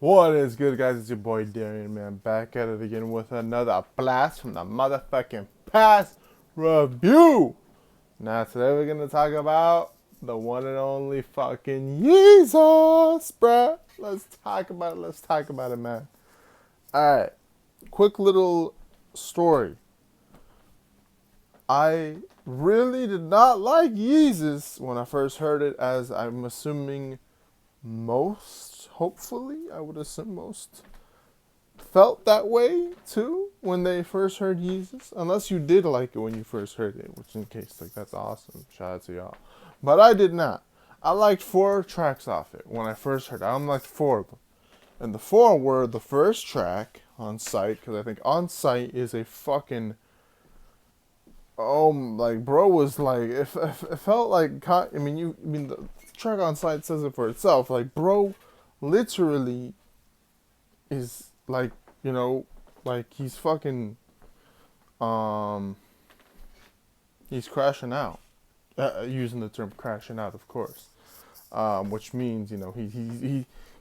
What is good, guys? It's your boy Darian, man. Back at it again with another blast from the motherfucking past review. Now, today we're gonna talk about the one and only fucking Yeezus, bruh. Let's talk about it. Let's talk about it, man. Alright, quick little story. I really did not like Yeezus when I first heard it, as I'm assuming most, hopefully, I would assume most felt that way too when they first heard Yeezus. Unless you did like it when you first heard it, which in case, like, that's awesome. Shout out to y'all. But I did not. I liked 4 tracks off it when I first heard it. I liked 4 of them. And the 4 were the first track, On Sight, because I think On Sight is a fucking, oh, like, bro was like, it felt like, the track On Sight says it for itself. Like, bro literally is like, like he's fucking, um, he's crashing out. Using the term crashing out, of course. Which means,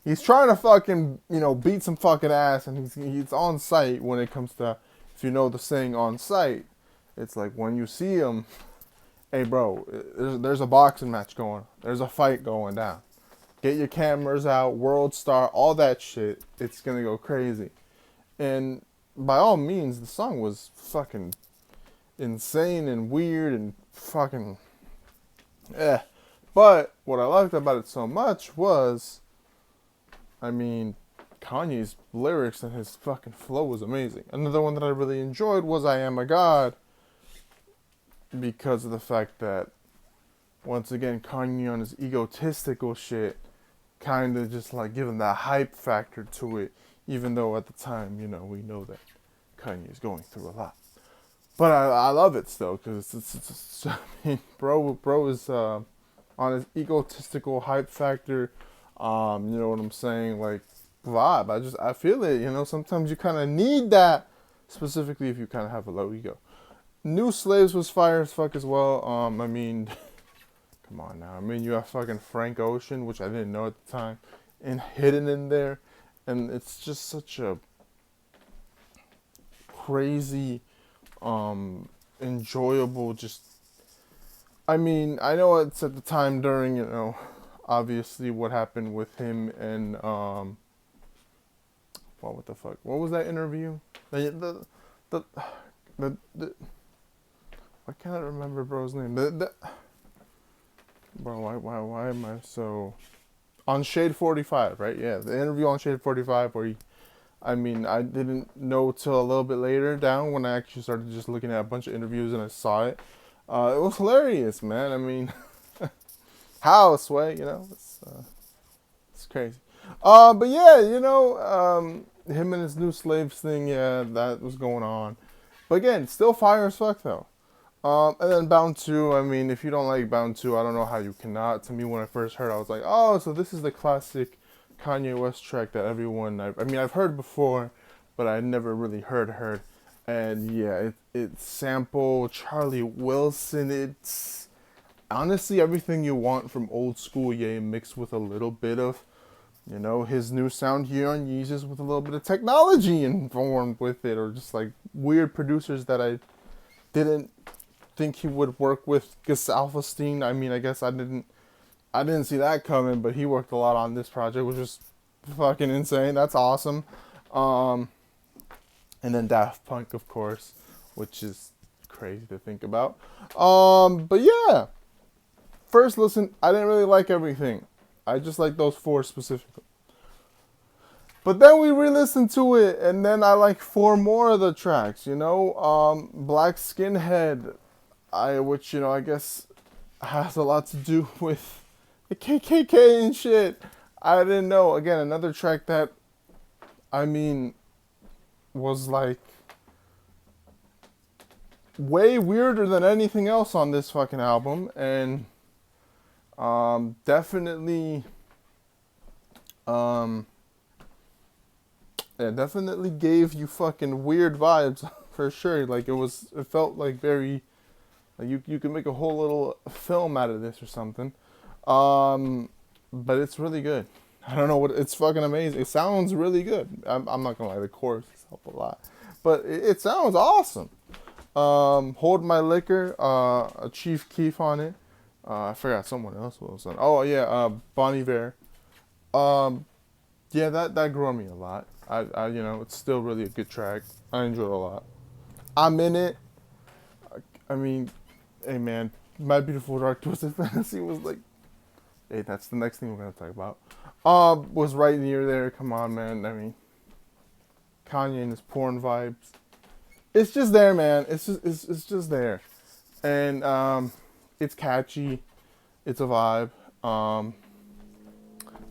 he's trying to fucking, beat some fucking ass, and he's on sight when it comes to, if you know the saying on sight, it's like when you see him, hey bro, there's a boxing match going, there's a fight going down. Get your cameras out, World Star, all that shit. It's gonna go crazy. And by all means, the song was fucking insane and weird and fucking eh. But what I liked about it so much was, Kanye's lyrics and his fucking flow was amazing. Another one that I really enjoyed was I Am a God, because of the fact that, once again, Kanye on his egotistical shit kind of just like giving that hype factor to it, even though at the time, we know that Kanye is going through a lot. But I love it still, because bro is on his egotistical hype factor, you know what I'm saying, like, vibe. I feel it, sometimes you kind of need that, specifically if you kind of have a low ego. New Slaves was fire as fuck as well. Come on now. You have fucking Frank Ocean, which I didn't know at the time, and hidden in there. And it's just such a crazy, enjoyable, just, I know it's at the time during, obviously what happened with him and, what the fuck? What was that interview? The I can't remember bro's name. Bro, why am I so... On Shade 45, right? Yeah, the interview on Shade 45 where I didn't know till a little bit later down when I actually started just looking at a bunch of interviews and I saw it. It was hilarious, man. How, Sway, it's crazy. But yeah, him and his New Slaves thing, yeah, that was going on. But again, still fire as fuck, though. And then Bound 2, if you don't like Bound 2, I don't know how you cannot. To me, when I first heard, I was like, oh, so this is the classic Kanye West track that everyone, I've heard before, but I never really heard. And yeah, it sampled Charlie Wilson. It's honestly everything you want from old school Ye, mixed with a little bit of, his new sound here on Yeezus, with a little bit of technology informed with it, or just like weird producers that I didn't think he would work with. Gus Alphastein. I guess I didn't see that coming, but he worked a lot on this project, which is fucking insane. That's awesome. And then Daft Punk, of course, which is crazy to think about. But yeah, first listen, I didn't really like everything. I just like those 4 specifically. But then we re-listened to it, and then I like 4 more of the tracks. Black Skinhead, which I guess has a lot to do with the KKK and shit. I didn't know. Again, another track that was like way weirder than anything else on this fucking album, and definitely it definitely gave you fucking weird vibes for sure. Like, it felt like very, like, you could make a whole little film out of this or something. But it's really good. I don't know what it's fucking amazing. It sounds really good. I'm not gonna lie, the chorus help a lot, but it sounds awesome. Hold My Liquor, a Chief Keef on it. I forgot someone else was on. Oh yeah, Bonnie Vare. Um, yeah, that grew on me a lot. It's still really a good track. I enjoy it a lot. I'm in it. I mean, hey man, My Beautiful Dark Twisted Fantasy was like, hey, that's the next thing we're gonna talk about. Was right near there. Come on, man. I mean, Kanye and his porn vibes. It's just there, man. It's just there, and it's catchy. It's a vibe.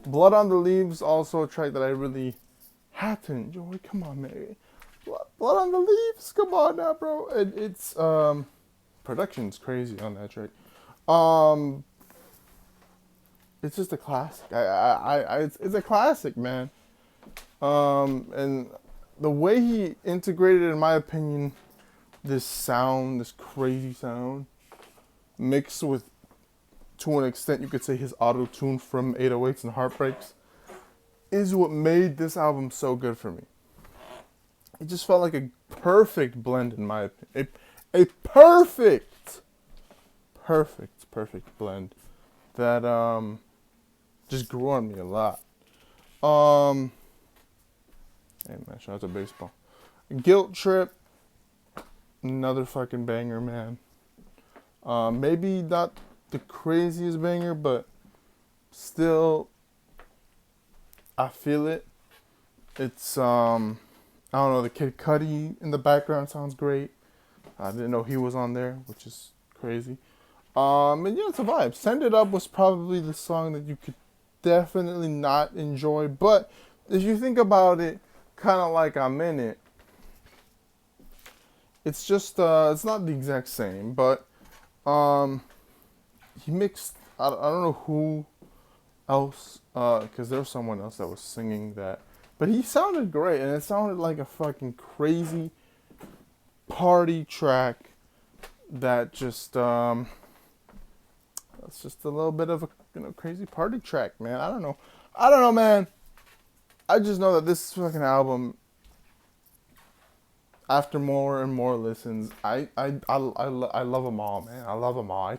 Blood on the Leaves, also a track that I really had to enjoy. Come on, man. Blood on the Leaves. Come on now, bro. It's production's crazy on that track. Um, it's just a classic. It's a classic, man. And the way he integrated, in my opinion, this sound, this crazy sound, mixed with, to an extent, you could say his auto tune from 808s and Heartbreaks, is what made this album so good for me. It just felt like a perfect blend, in my opinion. A perfect blend that just grew on me a lot. Hey man, shout out to baseball. Guilt Trip, another fucking banger, man. Maybe not the craziest banger, but still, I feel it. It's I don't know, the Kid Cudi in the background sounds great. I didn't know he was on there, which is crazy. And yeah, it's a vibe. Send It Up was probably the song that you could definitely not enjoy, but if you think about it, kind of like I'm in it. It's just it's not the exact same, but he mixed. I don't know who else, because there was someone else that was singing that, but he sounded great, and it sounded like a fucking crazy party track that just it's just a little bit of a crazy party track, man. I don't know, man. I just know that this fucking album, after more and more listens, I love them all, man. I love them all.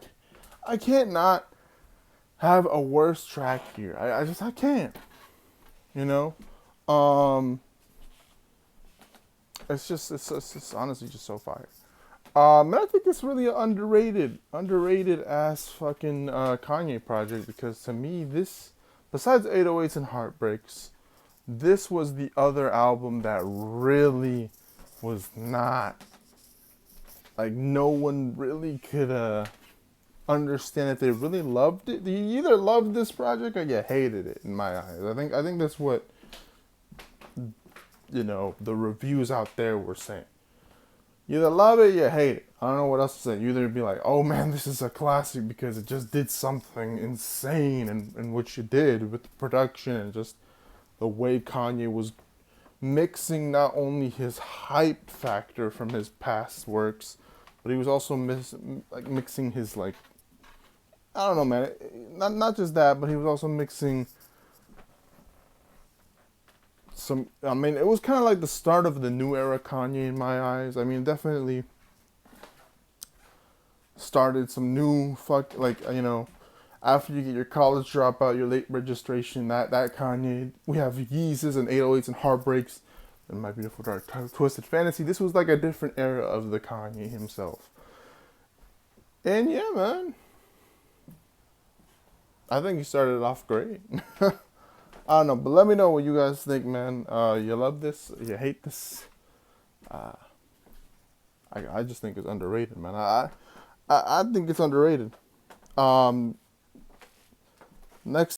I can't not have a worse track here. I can't. You know, it's honestly just so fire. And I think it's really an underrated ass fucking Kanye project, because to me this, besides 808s and Heartbreaks, this was the other album that really was not, like, no one really could understand if they really loved it. You either loved this project or you hated it, in my eyes. I think that's what, the reviews out there were saying. You either love it or you hate it. I don't know what else to say. You either be like, oh man, this is a classic because it just did something insane in what you did with the production and just the way Kanye was mixing not only his hype factor from his past works, but he was also mixing his, like, I don't know, man. Not just that, but he was also mixing some. I mean, it was kind of like the start of the new era Kanye in my eyes. I mean, definitely started some new after you get your college dropout, your late registration, that Kanye. We have Yeezus and 808s and Heartbreaks and My Beautiful Dark Twisted Fantasy. This was like a different era of the Kanye himself. And yeah, man, I think he started off great. I don't know, but let me know what you guys think, man. You love this? You hate this? I just think it's underrated, man. I think it's underrated. Next